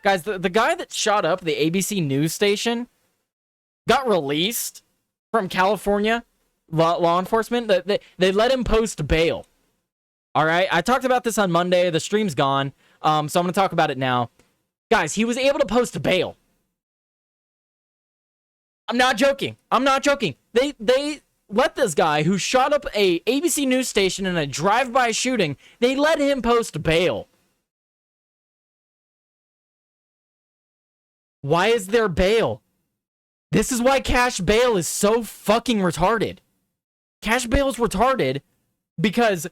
Guys, the guy that shot up the ABC news station got released from California law enforcement. They let him post bail. All right? I talked about this on Monday. The stream's gone, so I'm going to talk about it now. Guys, he was able to post bail. I'm not joking. They let this guy who shot up a ABC news station in a drive-by shooting, they let him post bail. Why is there bail? This is why cash bail is so fucking retarded. Cash bail is retarded because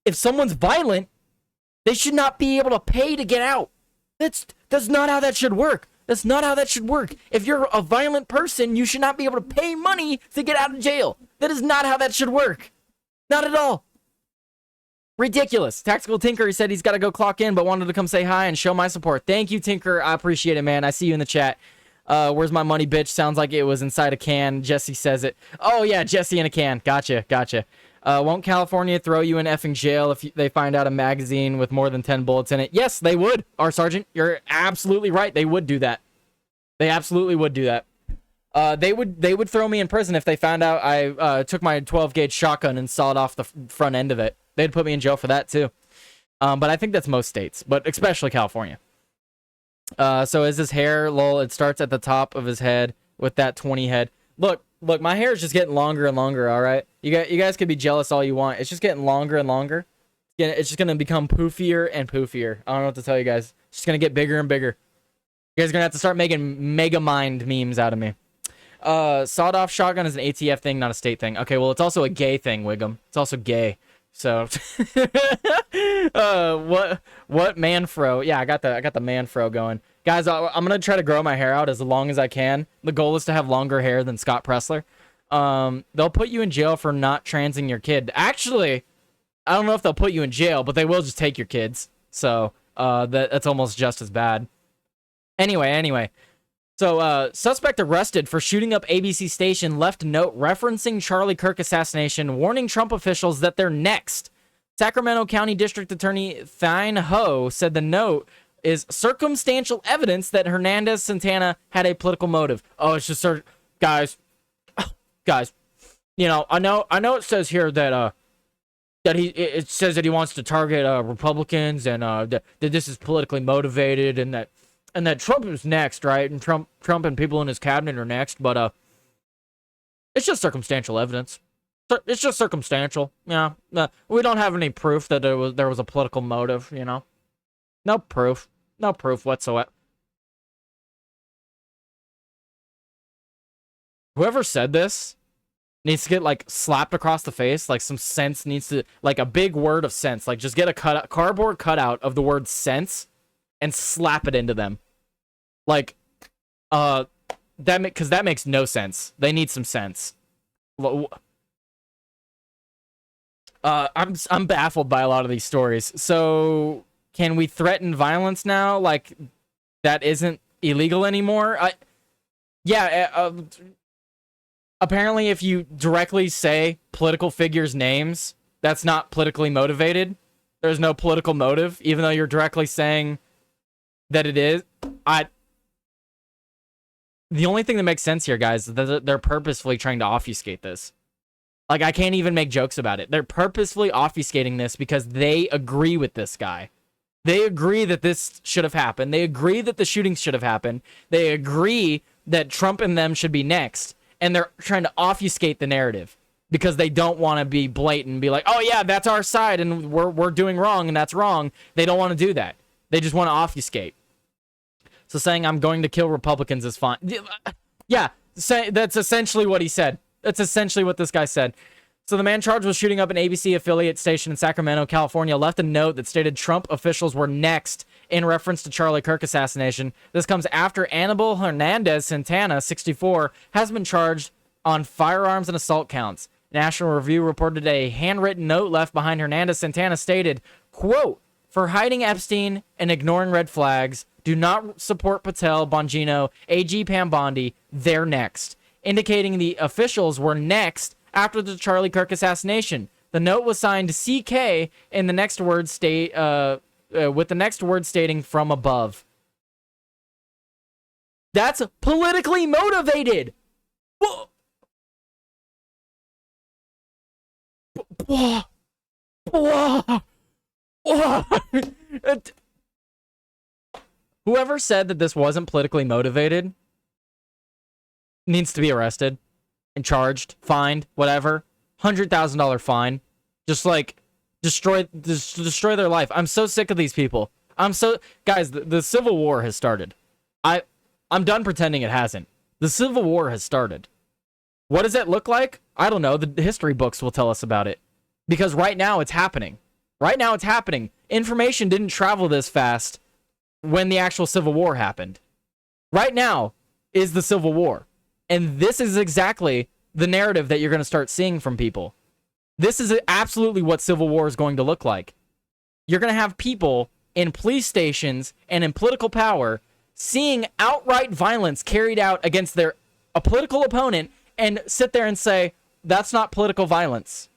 if someone's violent, they should not be able to pay to get out. That's not how that should work. That's not how that should work. If you're a violent person, you should not be able to pay money to get out of jail. That is not how that should work. Not at all. Ridiculous. Tactical Tinker, he said he's got to go clock in, but wanted to come say hi and show my support. Thank you, Tinker. I appreciate it, man. I see you in the chat. Where's my money, bitch? Sounds like it was inside a can. Jesse says it. Oh, yeah, Jesse in a can. Gotcha. Won't California throw you in effing jail if they find out a magazine with more than 10 bullets in it? Yes, they would, our sergeant. You're absolutely right. They would do that. They absolutely would do that. They would throw me in prison if they found out I took my 12-gauge shotgun and sawed off the front end of it. They'd put me in jail for that, too. But I think that's most states, but especially California. So is his hair, lol, it starts at the top of his head with that 20 head. Look, my hair is just getting longer and longer, all right? You guys could be jealous all you want. It's just getting longer and longer. It's just going to become poofier and poofier. I don't know what to tell you guys. It's just going to get bigger and bigger. You guys are going to have to start making Mega Mind memes out of me. Sawed-off shotgun is an ATF thing, not a state thing. Okay, well, it's also a gay thing, Wiggum. It's also gay. So, what manfro? Yeah, I got the manfro going. Guys, I'm going to try to grow my hair out as long as I can. The goal is to have longer hair than Scott Pressler. They'll put you in jail for not transing your kid. Actually, I don't know if they'll put you in jail, but they will just take your kids. So, that's almost just as bad. Anyway. So, suspect arrested for shooting up ABC station left a note referencing Charlie Kirk assassination, warning Trump officials that they're next. Sacramento County District Attorney Thine Ho said the note is circumstantial evidence that Hernandez-Santana had a political motive. Oh, it's just guys. You know, I know it says here that it says that he wants to target Republicans and that this is politically motivated and that Trump is next, right? And Trump and people in his cabinet are next, but it's just circumstantial evidence. It's just circumstantial. Yeah, we don't have any proof that there was a political motive. You know, no proof whatsoever. Whoever said this needs to get like slapped across the face. Like some sense needs to, like a big word of sense. Like just get a cardboard cutout of the word sense and slap it into them. Like, because that makes no sense. They need some sense. I'm baffled by a lot of these stories. So, can we threaten violence now? Like, that isn't illegal anymore? Apparently, if you directly say political figures' names, that's not politically motivated. There's no political motive, even though you're directly saying that it is. The only thing that makes sense here, guys, is that they're purposefully trying to obfuscate this. Like, I can't even make jokes about it. They're purposefully obfuscating this because they agree with this guy. They agree that this should have happened. They agree that the shootings should have happened. They agree that Trump and them should be next. And they're trying to obfuscate the narrative because they don't want to be blatant and be like, oh, yeah, that's our side and we're doing wrong and that's wrong. They don't want to do that. They just want to obfuscate. So saying I'm going to kill Republicans is fine. Yeah, that's essentially what he said. That's essentially what this guy said. So the man charged with shooting up an ABC affiliate station in Sacramento, California, left a note that stated Trump officials were next in reference to Charlie Kirk assassination. This comes after Anibal Hernandez-Santana, 64, has been charged on firearms and assault counts. National Review reported a handwritten note left behind Hernandez-Santana stated, quote, for hiding Epstein and ignoring red flags, do not support Patel, Bongino, AG Pam Bondi, they're next, indicating the officials were next after the Charlie Kirk assassination. The note was signed CK in the next word with the next word stating from above. That's politically motivated. Whoever said that this wasn't politically motivated needs to be arrested and charged, fined, whatever. $100,000 fine. Just like destroy their life. I'm so sick of these people. Guys, the Civil War has started. I'm done pretending it hasn't. The Civil War has started. What does it look like? I don't know. The history books will tell us about it. Because right now it's happening. Right now it's happening. Information didn't travel this fast when the actual Civil War happened. Right now is the Civil War. And this is exactly the narrative that you're going to start seeing from people. This is absolutely what Civil War is going to look like. You're going to have people in police stations and in political power seeing outright violence carried out against a political opponent and sit there and say, that's not political violence.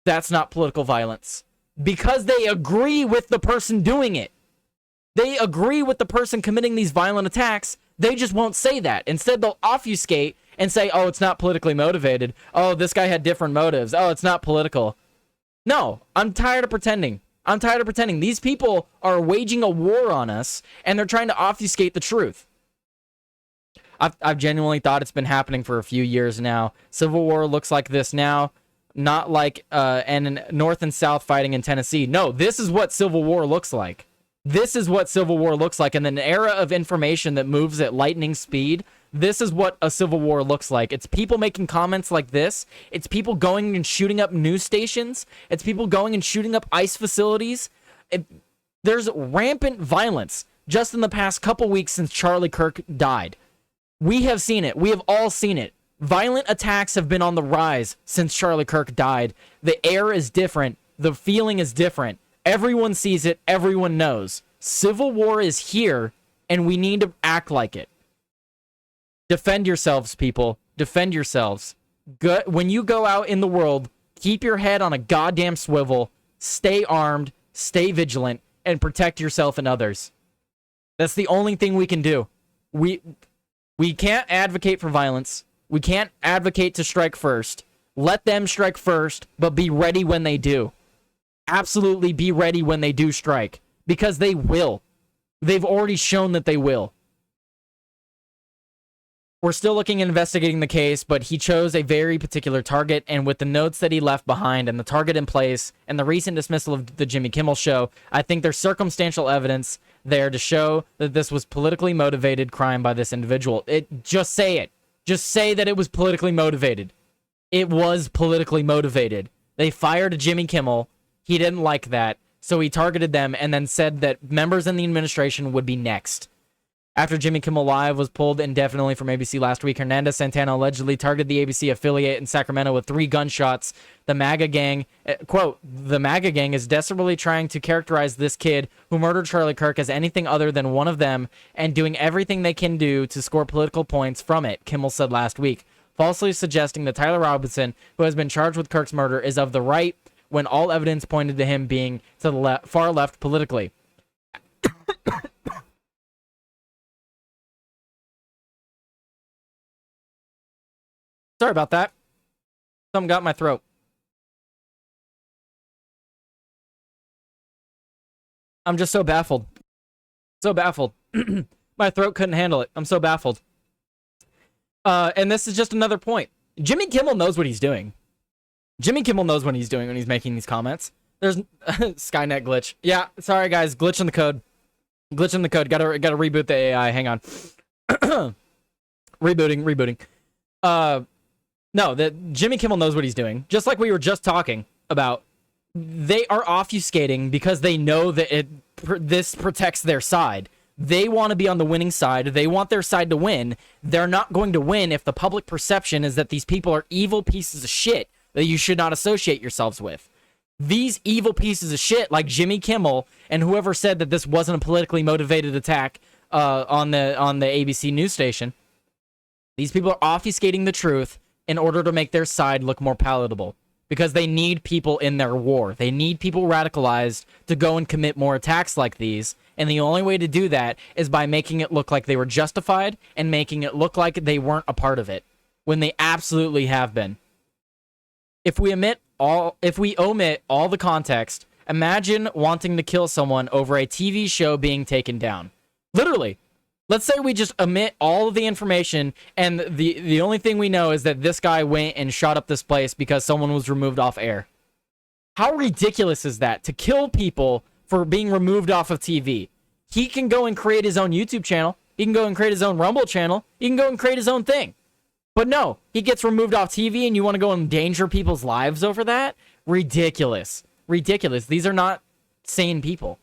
That's not political violence. Because they agree with the person doing it. They agree with the person committing these violent attacks. They just won't say that. Instead, they'll obfuscate and say, oh, it's not politically motivated. Oh, this guy had different motives. Oh, it's not political. No, I'm tired of pretending. I'm tired of pretending. These people are waging a war on us, and they're trying to obfuscate the truth. I've genuinely thought it's been happening for a few years now. Civil War looks like this now, not like and North and South fighting in Tennessee. No, this is what Civil War looks like. This is what Civil War looks like. In an era of information that moves at lightning speed, this is what a Civil War looks like. It's people making comments like this. It's people going and shooting up news stations. It's people going and shooting up ICE facilities. There's rampant violence just in the past couple weeks since Charlie Kirk died. We have seen it. We have all seen it. Violent attacks have been on the rise since Charlie Kirk died. The air is different. The feeling is different. Everyone sees it. Everyone knows. Civil War is here, and we need to act like it. Defend yourselves, people. Defend yourselves. When you go out in the world, keep your head on a goddamn swivel, stay armed, stay vigilant, and protect yourself and others. That's the only thing we can do. We can't advocate for violence. We can't advocate to strike first. Let them strike first, but be ready when they do. Absolutely be ready when they do strike. Because they will. They've already shown that they will. We're still looking at investigating the case, but he chose a very particular target, and with the notes that he left behind and the target in place and the recent dismissal of the Jimmy Kimmel Show, I think there's circumstantial evidence there to show that this was politically motivated crime by this individual. Just say it. Just say that it was politically motivated. It was politically motivated. They fired Jimmy Kimmel. He didn't like that, so he targeted them and then said that members in the administration would be next. After Jimmy Kimmel Live was pulled indefinitely from ABC last week, Hernandez-Santana allegedly targeted the ABC affiliate in Sacramento with 3 gunshots. The MAGA gang, quote, the MAGA gang is desperately trying to characterize this kid who murdered Charlie Kirk as anything other than one of them and doing everything they can do to score political points from it, Kimmel said last week, falsely suggesting that Tyler Robinson, who has been charged with Kirk's murder, is of the right when all evidence pointed to him being to the far left politically. Sorry about that. Something got in my throat. I'm just so baffled. So baffled. My throat couldn't handle it. I'm so baffled. And this is just another point. Jimmy Kimmel knows what he's doing. Jimmy Kimmel knows what he's doing when he's making these comments. There's Skynet glitch. Yeah, sorry guys, glitch in the code. Glitch in the code. Gotta reboot the AI. Hang on. Rebooting. No, that Jimmy Kimmel knows what he's doing. Just like we were just talking about. They are obfuscating because they know that this protects their side. They want to be on the winning side. They want their side to win. They're not going to win if the public perception is that these people are evil pieces of shit that you should not associate yourselves with. These evil pieces of shit like Jimmy Kimmel and whoever said that this wasn't a politically motivated attack on the ABC news station. These people are obfuscating the truth in order to make their side look more palatable. because they need people in their war. They need people radicalized to go and commit more attacks like these. And the only way to do that is by making it look like they were justified and making it look like they weren't a part of it when they absolutely have been. If we omit all the context, imagine wanting to kill someone over a TV show being taken down. Literally. Let's say we just omit all of the information and the only thing we know is that this guy went and shot up this place because someone was removed off air. How ridiculous is that? To kill people for being removed off of TV. He can go and create his own YouTube channel. He can go and create his own Rumble channel. He can go and create his own thing. But no, he gets removed off TV and you want to go endanger people's lives over that? Ridiculous. Ridiculous. These are not sane people.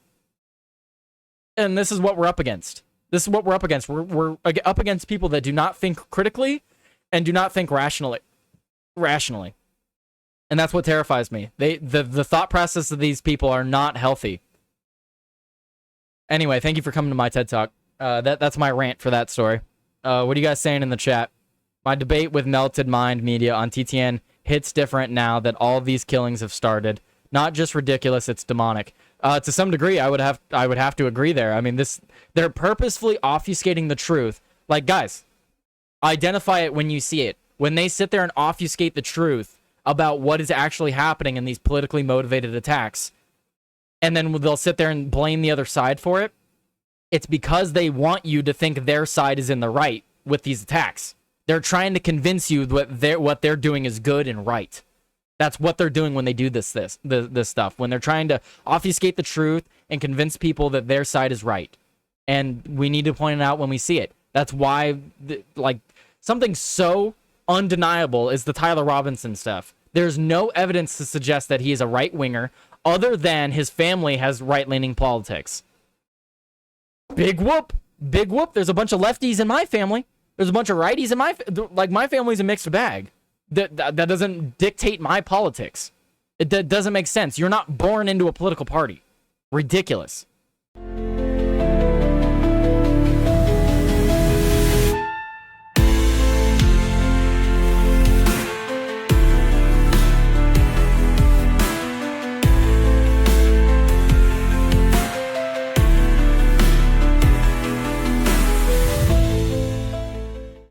And this is what we're up against. This is what we're up against. We're up against people that do not think critically and do not think rationally. And that's what terrifies me. The thought process of these people are not healthy. Anyway, thank you for coming to my TED Talk. That's my rant for that story. What are you guys saying in the chat? My debate with Melted Mind Media on TTN hits different now that all of these killings have started. Not just ridiculous, it's demonic. To some degree, I would have to agree there. I mean, they're purposefully obfuscating the truth. Like, guys, identify it when you see it. When they sit there and obfuscate the truth about what is actually happening in these politically motivated attacks, and then they'll sit there and blame the other side for it, it's because they want you to think their side is in the right with these attacks. They're trying to convince you that what they're doing is good and right. That's what they're doing when they do this stuff. When they're trying to obfuscate the truth and convince people that their side is right. And we need to point it out when we see it. That's why, something so undeniable is the Tyler Robinson stuff. There's no evidence to suggest that he is a right-winger other than his family has right-leaning politics. Big whoop. Big whoop. There's a bunch of lefties in my family. There's a bunch of righties in my family's a mixed bag. That doesn't dictate my politics. It doesn't make sense. You're not born into a political party. Ridiculous.